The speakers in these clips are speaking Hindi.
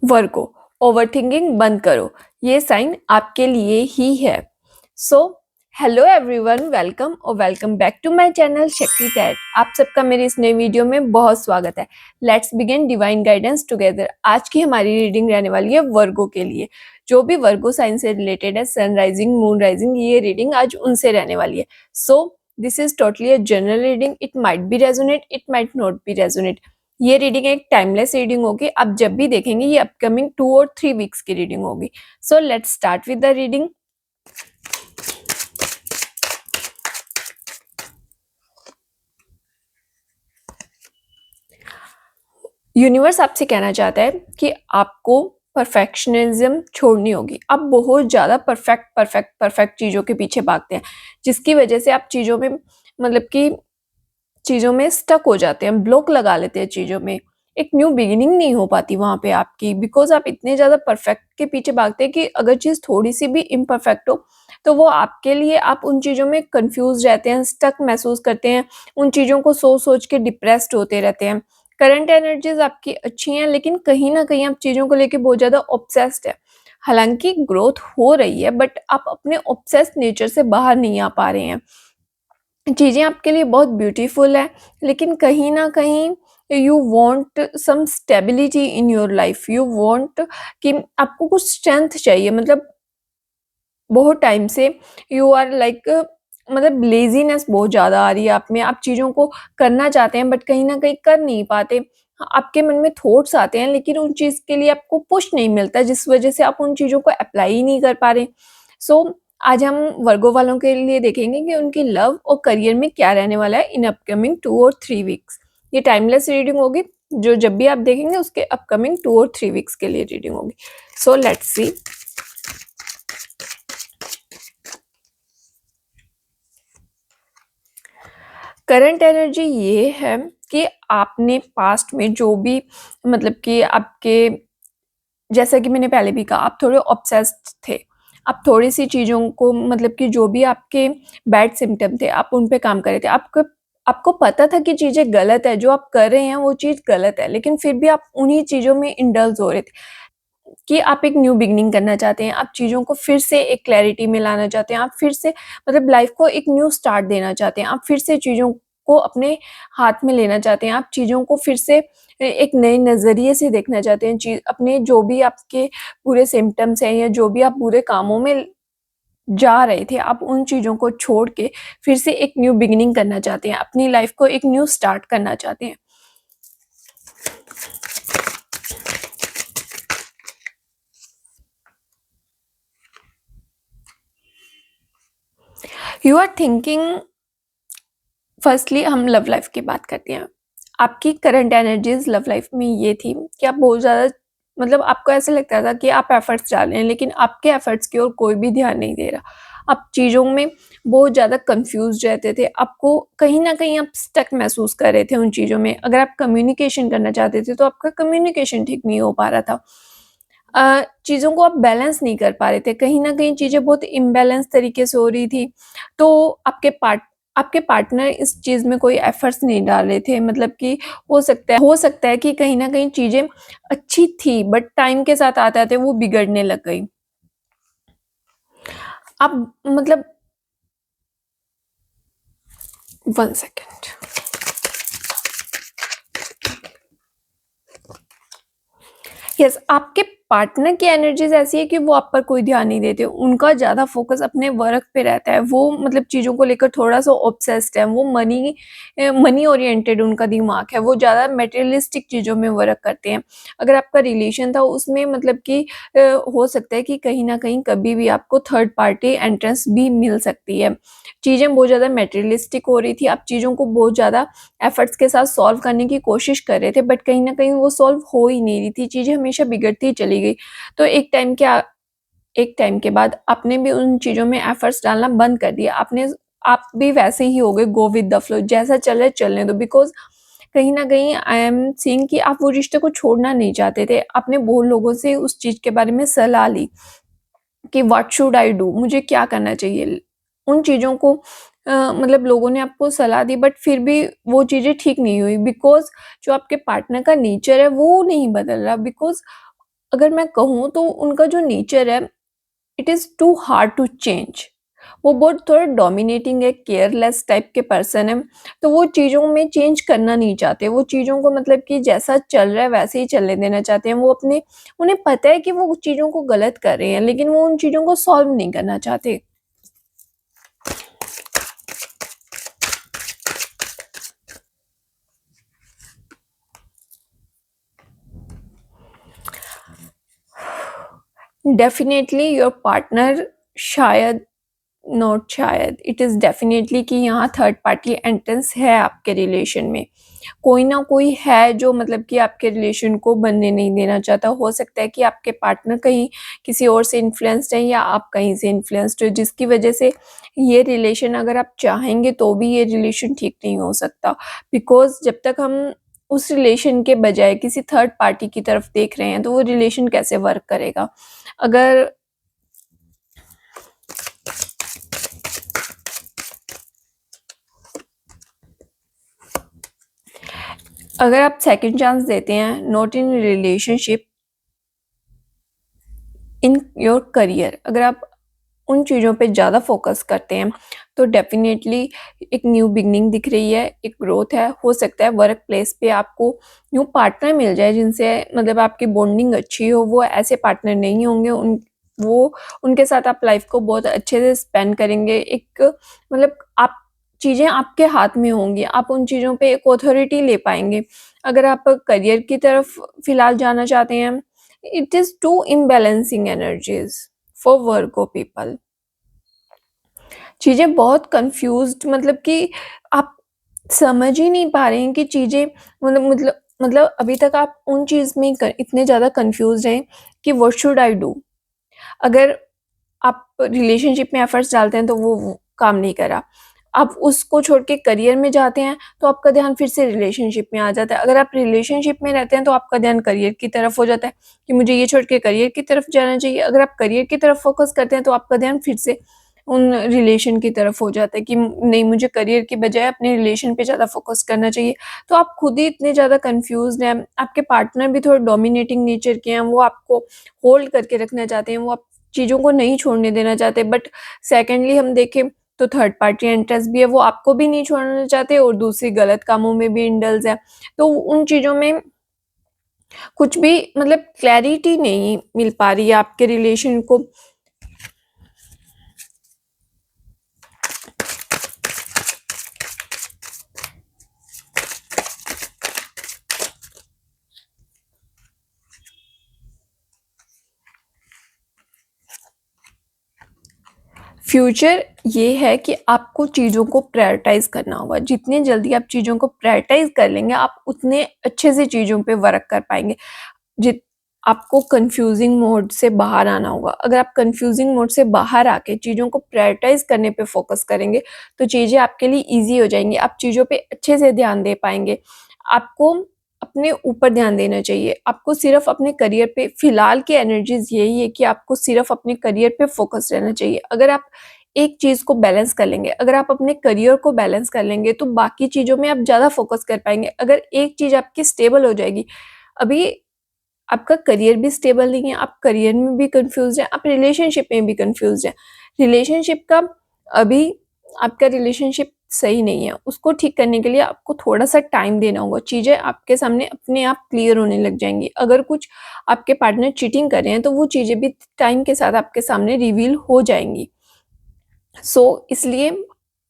वर्गो, ओवरथिंकिंग बंद करो, ये साइन आपके लिए ही है। So hello everyone, welcome back to my channel Shakti टैट। आप सबका मेरे इस नए वीडियो में बहुत स्वागत है। Let's begin divine guidance together. आज की हमारी रीडिंग रहने वाली है वर्गो के लिए। जो भी वर्गो साइन से रिलेटेड है, सन राइजिंग, मून राइजिंग, ये रीडिंग आज उनसे रहने वाली है। So this is totally a general reading. It might be resonate, it might not be resonate. ये रीडिंग एक टाइमलेस रीडिंग होगी। आप जब भी देखेंगे ये अपकमिंग 2 और 3 वीक्स की रीडिंग होगी। So let's start with the reading. Universe आपसे कहना चाहता है कि आपको परफेक्शनिज्म छोड़नी होगी। आप बहुत ज़्यादा परफेक्ट चीज़ों के पीछे भागते हैं, जिसकी वजह से आप चीज़ों में मतलब कि चीज़ों में स्टक हो जाते हैं, ब्लॉक लगा लेते हैं चीज़ों में। एक न्यू बिगिनिंग नहीं हो पाती वहाँ पे आपकी, बिकॉज़ आप इतने ज़्यादा परफेक्ट के पीछे भागते हैं कि अगर चीज़ थोड़ी-सी भी इम्परफेक्ट हो, तो वो आपके लिए आप उन चीज़ों में कन्फ्यूज़ रहते हैं, स्टक महसूस करते हैं, उन चीज़ों को सोच-सोच के डिप्रेस्ड होते रहते हैं। करंट एनर्जीज़ आपकी अच्छी हैं, लेकिन कहीं न कहीं आप चीज़ों को लेके बहुत ज़्यादा ऑब्सेस्ड हैं। हालाँकि ग्रोथ हो रही है, बट आप अपने ऑब्सेस्ड नेचर से बाहर नहीं आ पा रहे हैं। चीज़ें आपके लिए बहुत ब्यूटीफुल है, लेकिन कहीं न कहीं you want some stability in your life. You want कि आपको कुछ स्ट्रेंथ चाहिए। मतलब बहुत टाइम से यू आर लाइक मतलब लेज़ीनेस बहुत ज़्यादा आ रही है आप में। आप चीज़ों को करना चाहते हैं, बट कहीं न कहीं कर नहीं पाते। आपके मन में थॉट्स आते हैं, लेकिन उन चीज़ के लिए आपको पुश नहीं मिलता, जिस वज़ह से आप उन चीज़ों को अप्लाई ही नहीं कर पा रहे। सो आज हम वर्गो वालों के लिए देखेंगे कि उनकी लव और करियर में क्या रहने वाला है इन अपकमिंग 2 और 3 वीक्स। ये टाइमलेस रीडिंग होगी, जो जब भी आप देखेंगे उसके अपकमिंग 2 और 3 वीक्स के लिए रीडिंग होगी। So let's see. Current energy ये है कि आपने पास्ट में जो भी मतलब कि आपके, जैसा कि मैंने पहले भी कहा, आप थोड़े ऑब्सेस्ड थे। आप थोड़ी-सी चीज़ों को मतलब कि जो भी आपके बैड सिम्पटम थे, आप उन पे काम कर रहे थे। आपको आपको पता था कि चीज़ें गलत है, जो आप कर रहे हैं वो चीज़ गलत है, लेकिन फिर भी आप उन्हीं चीज़ों में इंडल्ज हो रहे थे कि आप एक न्यू बिगिनिंग करना चाहते हैं। आप चीज़ों को फिर से एक क्लैरिटी में लाना चाहते हैं। आप फिर से मतलब लाइफ़ को एक न्यू स्टार्ट देना चाहते हैं। आप फिर से चीज़ों को अपने हाथ में लेना चाहते हैं। आप चीज़ों को फिर से एक नए नज़रिए से देखना चाहते हैं। अपने जो भी आपके बुरे सिम्पटम्स हैं या जो भी आप बुरे कामों में जा रहे थे, आप उन चीज़ों को छोड़ के फिर से एक न्यू बिगिनिंग करना चाहते हैं। अपनी लाइफ़ को एक न्यू स्टार्ट करना चाहते हैं। यू आर थिंकिंग, फर्स्टली हम लव लाइफ की बात करते हैं। आपकी करंट एनर्जीज लव लाइफ में ये थी कि आप बहुत ज़्यादा मतलब आपको ऐसा लगता था कि आप एफर्ट्स डाल रहे हैं, लेकिन आपके एफर्ट्स की ओर कोई भी ध्यान नहीं दे रहा। आप चीज़ों में बहुत ज़्यादा कंफ्यूज रहते थे। आपको कहीं न कहीं आप स्टक महसूस कर रहे थे उन चीज़ों में। अगर आप कम्युनिकेशन करना चाहते थे, तो आपका कम्युनिकेशन ठीक नहीं हो पा रहा था। चीज़ों को आप बैलेंस नहीं कर पा रहे थे। कहीं न कहीं चीज़ें बहुत इम्बैलेंस तरीके से हो रही थी। तो आपके पार्टनर इस चीज़ में कोई एफर्ट्स नहीं डाल रहे थे। मतलब कि हो सकता है कि कहीं न कहीं चीज़ें अच्छी थी, बट टाइम के साथ आते-आते वो बिगड़ने लग गई। आप मतलब 1 सेकंड। यस, आपके पार्टनर की एनर्जीज़ ऐसी है कि वो आप पर कोई ध्यान नहीं देते। उनका ज़्यादा फ़ोकस अपने वर्क पे रहता है। वो मतलब चीज़ों को लेकर थोड़ा-सा ऑब्सेस्ड है। वो मनी ओरिएंटेड उनका दिमाग है। वो ज़्यादा मटेरियलिस्टिक चीज़ों में वर्क करते हैं। अगर आपका रिलेशन था उसमें मतलब कि हो सकता है कि कहीं न कहीं कभी भी आपको थर्ड पार्टी एंट्रेंस भी मिल सकती है। चीज़ें बहुत ज़्यादा मटेरियलिस्टिक हो रही थी। आप चीज़ों को बहुत ज़्यादा एफर्ट्स के साथ सॉल्व करने की कोशिश कर रहे थे, बट कहीं न कहीं वो सॉल्व हो ही नहीं रही थी। चीज़ें हमेशा बिगड़ती ही चली गई। तो एक टाइम के बाद आपने भी उन चीज़ों में एफर्ट्स डालना बंद कर दिया। आप भी वैसे ही हो गए, गो विद द फ्लो, जैसा चल रहा है चलने दो। बिकॉज़ कहीं न कहीं आई एम सीइंग कि आप वो रिश्ते को छोड़ना नहीं चाहते थे। आपने बहुत लोगों से उस चीज़ के बारे में सलाह ली कि व्हाट शुड आई डू? मुझे क्या करना चाहिए? उन चीज़ों को मतलब लोगों ने आपको सलाह दी, बट फिर भी वो चीज़ें ठीक नहीं हुई, बिकॉज़ जो आपके पार्टनर का नेचर है वो नहीं बदल रहा। बिकॉज़ अगर मैं कहूँ तो उनका जो नेचर है, it is too hard to change. वो बहुत थोड़ा डोमिनेटिंग है, केयरलेस टाइप के पर्सन हैं, तो वो चीज़ों में चेंज करना नहीं चाहते। वो चीज़ों को मतलब कि जैसा चल रहा है वैसे ही चलने देना चाहते हैं। वो अपने उन्हें पता है कि वो चीज़ों को गलत कर रहे हैं, लेकिन वो उन चीज़ों को सॉल्व नहीं करना चाहते। डेफ़िनेटली योर पार्टनर शायद नॉट शायद, इट इज़ डेफ़िनेटली कि यहाँ थर्ड पार्टी एंट्रेंस है आपके रिलेशन में। कोई ना कोई है जो मतलब कि आपके रिलेशन को बनने नहीं देना चाहता। हो सकता है कि आपके पार्टनर कहीं किसी और से इन्फ्लुएंस्ड हैं या आप कहीं से इन्फ्लुएंस्ड हो, जिसकी वजह से ये रिलेशन अगर आप चाहेंगे तो भी ये रिलेशन ठीक नहीं हो सकता। बिकॉज़ जब तक हम उस रिलेशन के बजाय किसी थर्ड पार्टी की तरफ देख रहे हैं, तो वो रिलेशन कैसे वर्क करेगा? अगर अगर आप सेकंड चांस देते हैं, not in relationship, in your career, अगर आप उन चीज़ों पे ज़्यादा फोकस करते हैं, तो डेफ़िनेटली एक न्यू बिगिनिंग दिख रही है, एक ग्रोथ है। हो सकता है वर्क प्लेस पे आपको न्यू पार्टनर मिल जाए जिनसे मतलब आपकी बॉन्डिंग अच्छी हो। वो ऐसे पार्टनर नहीं होंगे, उनके साथ आप लाइफ़ को बहुत अच्छे से स्पेंड करेंगे। एक मतलब आप चीज़ें आपके हाथ में होंगी, आप उन चीज़ों पे एक ऑथॉरिटी ले पाएँगे। अगर आप करियर की तरफ फ़िलहाल जाना चाहते हैं, it is to imbalancing energies for Virgo people. चीज़ें बहुत कन्फ्यूज़्ड, मतलब कि आप समझ ही नहीं पा रहे हैं कि चीज़ें मतलब अभी तक आप उन चीज़ में क इतने ज़्यादा कन्फ्यूज़्ड हैं कि व्हाट शुड आई डू? अगर आप रिलेशनशिप में एफर्ट्स डालते हैं तो वो काम नहीं करा। आप उसको छोड़ के करियर में जाते हैं तो आपका ध्यान फिर से रिलेशनशिप में आ जाता है। अगर आप रिलेशनशिप में रहते हैं तो आपका ध्यान करियर की तरफ हो जाता है कि मुझे ये छोड़ के करियर की तरफ जाना चाहिए। अगर आप करियर की तरफ फ़ोकस करते हैं तो आपका ध्यान फिर से उन रिलेशन की तरफ हो जाता है कि नहीं, मुझे करियर की बजाय अपने रिलेशन पे ज़्यादा फ़ोकस करना चाहिए। तो आप खुद ही इतने ज़्यादा कन्फ्यूज़्ड हैं, आपके पार्टनर भी थोड़े डोमिनेटिंग नेचर के हैं, वो आपको होल्ड करके रखना चाहते हैं, वो आप चीज़ों को नहीं छोड़ने देना चाहते। बट सेकेंडली हम देखें तो थर्ड पार्टी इंटरेस्ट भी है, वो आपको भी नहीं छोड़ना चाहते और दूसरी गलत कामों में भी इंडल्ज है। तो उन चीज़ों में कुछ भी मतलब क्लैरिटी नहीं मिल पा रही है आपके रिलेशन को। फ्यूचर ये है कि आपको चीज़ों को प्रायोरिटाइज़ करना होगा। जितनी जल्दी आप चीज़ों को प्रायोरिटाइज़ कर लेंगे, आप उतने अच्छे से चीज़ों पे वर्क कर पाएँगे। जित आपको कन्फ्यूज़िंग मोड से बाहर आना होगा। अगर आप कन्फ्यूज़िंग मोड से बाहर आके चीज़ों को प्रायोरिटाइज़ करने पे फ़ोकस करेंगे, तो चीज़ें आपके लिए ईज़ी हो जाएँगी। आप चीज़ों पे अच्छे से ध्यान दे पाएँगे। आपको अपने ऊपर ध्यान देना चाहिए। आपको सिर्फ़ अपने करियर पे फ़िलहाल की एनर्जीज़ यही है कि आपको सिर्फ़ अपने करियर पे फ़ोकस रहना चाहिए। अगर आप एक चीज़ को बैलेंस कर लेंगे, अगर आप अपने करियर को बैलेंस कर लेंगे, तो बाकी चीज़ों में आप ज़्यादा फ़ोकस कर पाएँगे। अगर एक चीज़ आपकी स्टेबल हो जाएगी, अभी आपका करियर भी स्टेबल नहीं है, आप करियर में भी कन्फ्यूज़्ड हैं, आप रिलेशनशिप में भी कन्फ्यूज़्ड हैं। रिलेशनशिप का अभी आपका रिलेशनशिप सही नहीं है, उसको ठीक करने के लिए आपको थोड़ा-सा टाइम देना होगा, चीज़ें आपके सामने अपने आप क्लियर होने लग जाएँगी। अगर कुछ आपके पार्टनर चीटिंग कर रहे हैं, तो वो चीज़ें भी टाइम के साथ आपके सामने रिवील हो जाएँगी। इसलिए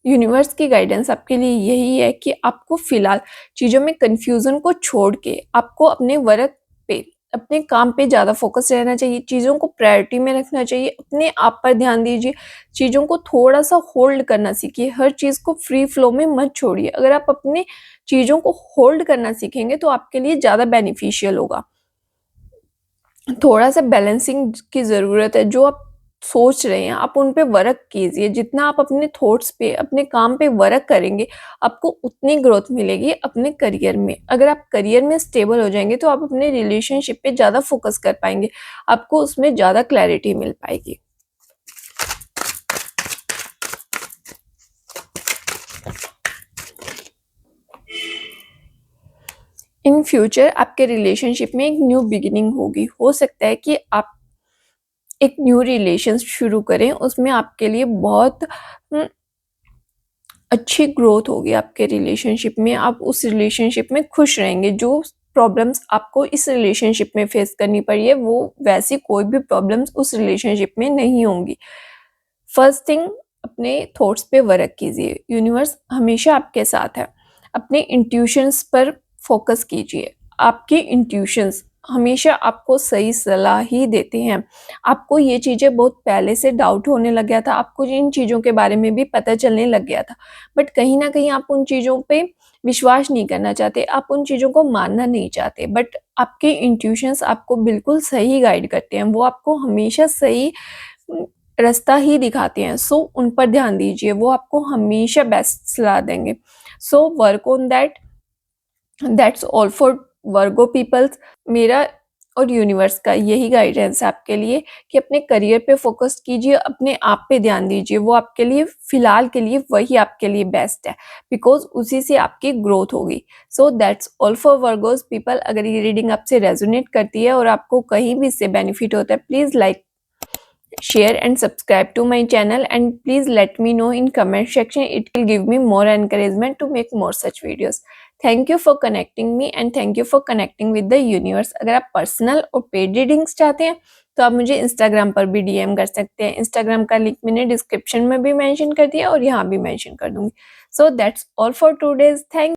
यूनिवर्स की गाइडेंस आपके लिए यही है कि आपको फ़िलहाल चीज़ों में कन्फ्यूज़न को छोड़ के आपको अपने वर्क पे, अपने काम पे ज़्यादा फ़ोकस रहना चाहिए, चीज़ों को प्रायोरिटी में रखना चाहिए, अपने आप पर ध्यान दीजिए, चीज़ों को थोड़ा-सा होल्ड करना सीखिए, हर चीज़ को फ्री फ्लो में मत छोड़िए। अगर आप अपने चीज़ों को होल्ड करना सीखेंगे तो आपके लिए ज़्यादा बेनिफिशियल होगा। थोड़ा-सा बैलेंसिंग की ज़रूरत है, जो आप सोच रहे हैं, आप उन पे वर्क कीजिए। जितना आप अपने थॉट्स पे, अपने काम पे वर्क करेंगे, आपको उतनी ग्रोथ मिलेगी अपने करियर में। अगर आप करियर में स्टेबल हो जाएँगे, तो आप अपने रिलेशनशिप पे ज़्यादा फ़ोकस कर पाएँगे, आपको उसमें ज़्यादा क्लैरिटी मिल पाएगी। इन फ्यूचर आपके रिलेशनशिप में एक न्यू बिगिनिंग होगी। हो सकता है कि आप एक न्यू रिलेशन शुरू करें, उसमें आपके लिए बहुत अच्छी ग्रोथ होगी आपके रिलेशनशिप में। आप उस रिलेशनशिप में खुश रहेंगे। जो प्रॉब्लम्स आपको इस रिलेशनशिप में फेस करनी पड़ी है, वो वैसी कोई भी प्रॉब्लम्स उस रिलेशनशिप में नहीं होंगी। फर्स्ट थिंग, अपने थॉट्स पे वर्क कीजिए। यूनिवर्स हमेशा आपके साथ है। अपने इंट्यूशंस पर फोकस कीजिए। आपके इंट्यूशंस हमेशा आपको सही सलाह ही देते हैं। आपको ये चीज़ें बहुत पहले से डाउट होने लग गया था, आपको इन चीज़ों के बारे में भी पता चलने लग गया था, बट कहीं न कहीं आप उन चीज़ों पे विश्वास नहीं करना चाहते, आप उन चीज़ों को मानना नहीं चाहते, बट आपके इंट्यूशंस आपको बिल्कुल सही गाइड करते हैं। वो आपको हमेशा सही रास्ता ही दिखाते हैं। सो उन पर ध्यान दीजिए, वो आपको हमेशा बेस्ट सलाह देंगे। So work on that's all for Virgo peoples. मेरा और यूनिवर्स का यही गाइडेंस है आपके लिए कि अपने करियर पे फोकस कीजिए, अपने आप पे ध्यान दीजिए। वो आपके लिए फिलहाल के लिए वही आपके लिए बेस्ट है, बिकॉज उसी से आपकी ग्रोथ होगी। So that's all for Virgos people. अगर ये रीडिंग आपसे रेजोनेट करती है और आपको कहीं भी इससे बेनिफिट होता है, please like, share and subscribe to my channel, and please let me know in comment section. It will give me more encouragement to make more such videos. Thank you for connecting me and thank you for connecting with the universe. अगर आप पर्सनल और पेड रीडिंग्स चाहते हैं तो आप मुझे इंस्टाग्राम पर भी डीएम कर सकते हैं। इंस्टाग्राम का लिंक मैंने डिस्क्रिप्शन में भी मेंशन कर दिया और यहाँ भी मेंशन कर दूंगी। So that's all for today's. Thank